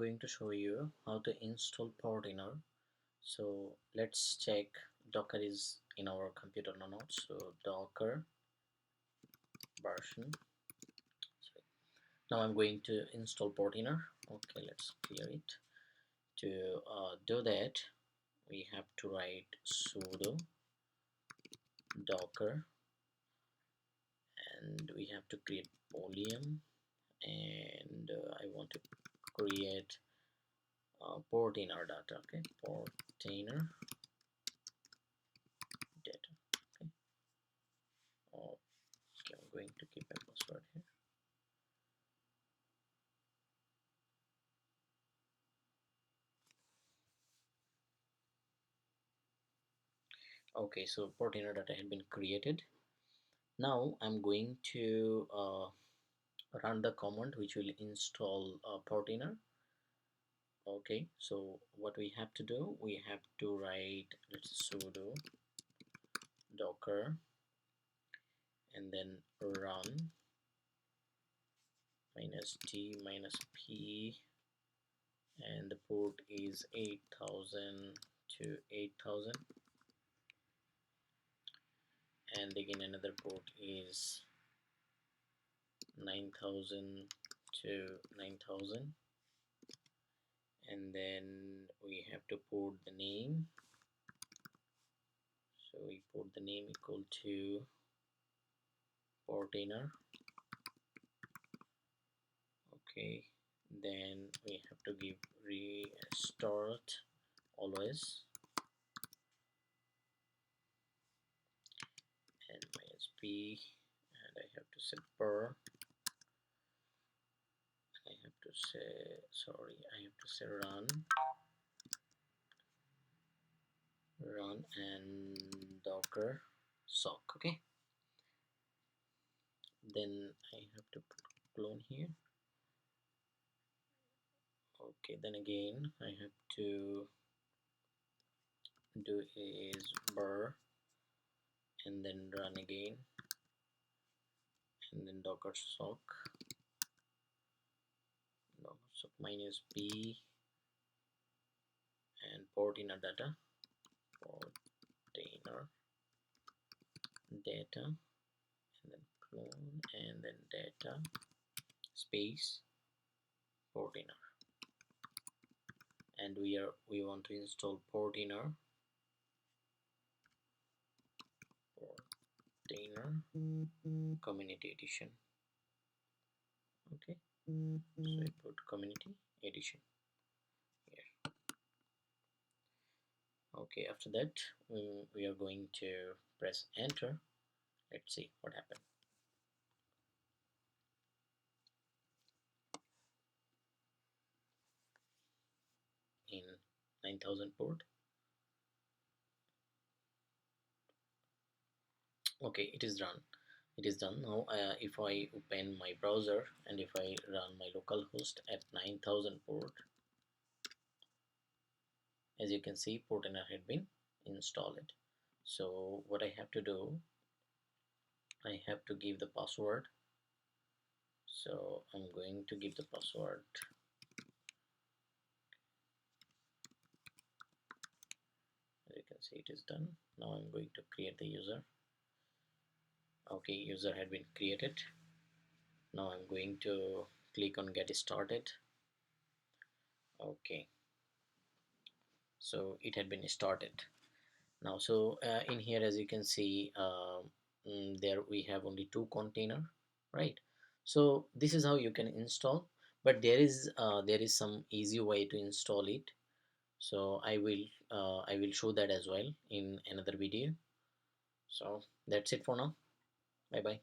Going to show you how to install Portainer. So let's check Docker is in our computer or not. So Docker version. Sorry. Now I'm going to install Portainer. Okay, let's clear it. To do that, we have to write sudo docker, and we have to create volume, and I want to create Portainer data. Okay, Portainer data. Okay. Okay, I'm going to keep a password here. Okay, so Portainer data had been created. Now I'm going to run the command which will install Portainer. Okay, so what we have to do, we have to write sudo docker and then run -t -p, and the port is 8000 to 8000, and again another port is 9000 to 9000, and then we have to put the name. So we put the name equal to Portainer. Okay, then we have to give restart always, and -p, and I have to say per, I have to say, sorry, I have to say run and docker sock. Okay, then I have to put clone here. Okay, then again I have to do is bar and then run again, and then docker sock -p and Portainer data, Portainer data, and then clone, and then data space Portainer, and we want to install Portainer community edition. Okay, so I put community edition here. Okay, after that we are going to press enter. Let's see what happened. In 9000 port. Okay, it is done. It is done now. If I open my browser and if I run my localhost at 9000 port, as you can see, Portainer had been installed. So what I have to do, I have to give the password. So I'm going to give the password. As you can see, it is done. Now I'm going to create the user. Okay, user had been created. Now I'm going to click on get started. Okay, so it had been started now. So in here, as you can see, there we have only 2 container, right? So this is how you can install, but there is some easy way to install it. So I will show that as well in another video. So that's it for now. Bye bye.